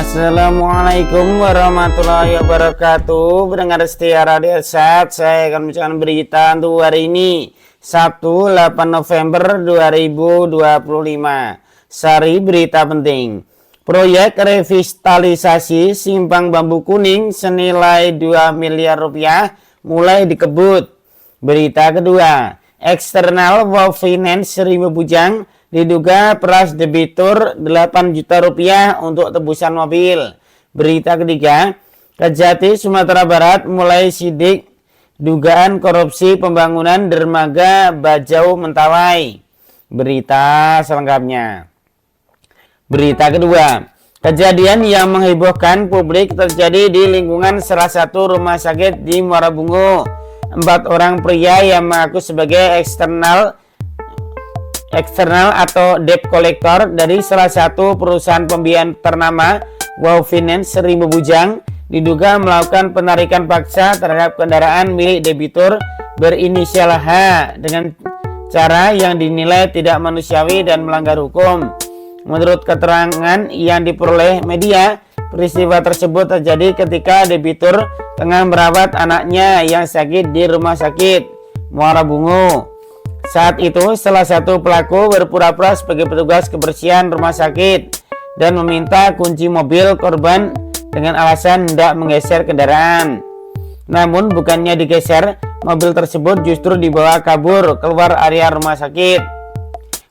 Assalamualaikum warahmatullahi wabarakatuh. Pendengar setia Radio Sat, saya akan membacakan berita untuk hari ini, Sabtu 8 November 2025. Sari berita penting. Proyek revitalisasi Simpang Bambu Kuning senilai 2 miliar rupiah mulai dikebut. Berita kedua, eksternal Wow Finance Rimba Bujang diduga peras debitur 8 juta rupiah untuk tebusan mobil. Berita ketiga, Kejati Sumatera Barat mulai sidik dugaan korupsi pembangunan dermaga Bajau Mentawai. Berita selengkapnya. Berita kedua, kejadian yang menghebohkan publik terjadi di lingkungan salah satu rumah sakit di Muara Bungo. 4 orang pria yang mengaku sebagai eksternal atau debt collector dari salah satu perusahaan pembiayaan ternama Wow Finance Rimba Bujang diduga melakukan penarikan paksa terhadap kendaraan milik debitur berinisial H dengan cara yang dinilai tidak manusiawi dan melanggar hukum. Menurut keterangan yang diperoleh media, peristiwa tersebut terjadi ketika debitur tengah merawat anaknya yang sakit di rumah sakit Muara Bungo. Saat itu, salah satu pelaku berpura-pura sebagai petugas kebersihan rumah sakit dan meminta kunci mobil korban dengan alasan hendak menggeser kendaraan. Namun, bukannya digeser, mobil tersebut justru dibawa kabur keluar area rumah sakit.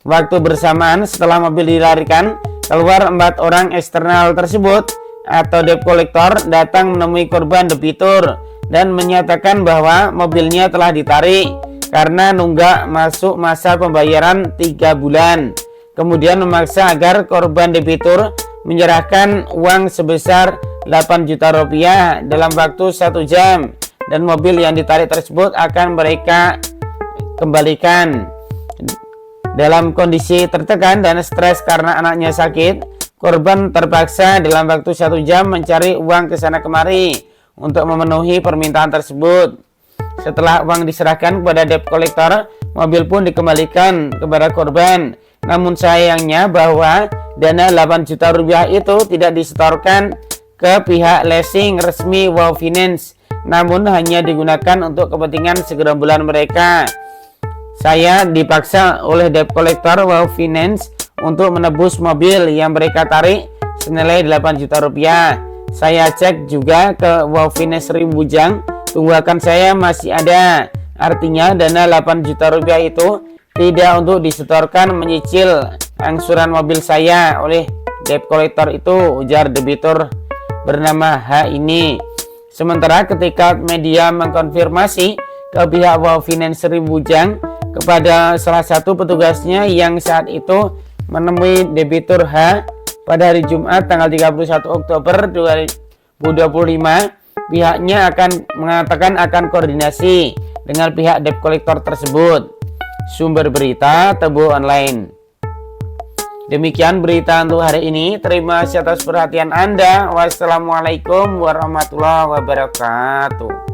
Waktu bersamaan setelah mobil dilarikan, keluar 4 orang eksternal tersebut atau debt collector datang menemui korban debitur dan menyatakan bahwa mobilnya telah ditarik karena nunggak masuk masa pembayaran 3 bulan. Kemudian memaksa agar korban debitur menyerahkan uang sebesar 8 juta rupiah dalam waktu 1 jam dan mobil yang ditarik tersebut akan mereka kembalikan. Dalam kondisi tertekan dan stres karena anaknya sakit, korban terpaksa dalam waktu 1 jam mencari uang ke sana kemari untuk memenuhi permintaan tersebut. Setelah uang diserahkan kepada debt collector, mobil pun dikembalikan kepada korban. Namun sayangnya bahwa dana 8 juta rupiah itu tidak disetorkan ke pihak leasing resmi Wow Finance, namun hanya digunakan untuk kepentingan segerombolan mereka. Saya dipaksa oleh debt collector Wow Finance untuk menebus mobil yang mereka tarik senilai 8 juta rupiah. Saya cek juga ke Wow Finance Rimba Bujang, tunggakan saya masih ada. Artinya dana 8 juta rupiah itu tidak untuk disetorkan menyicil angsuran mobil saya oleh debt collector itu, ujar debitur bernama H ini. Sementara ketika media mengkonfirmasi ke pihak Wow Finance Rimba Bujang kepada salah satu petugasnya yang saat itu menemui debitur H pada hari Jumat tanggal 31 Oktober 2025, pihaknya akan mengatakan akan koordinasi dengan pihak debt collector tersebut. Sumber berita Tebu Online. Demikian berita untuk hari ini. Terima kasih atas perhatian Anda. Wassalamualaikum warahmatullahi wabarakatuh.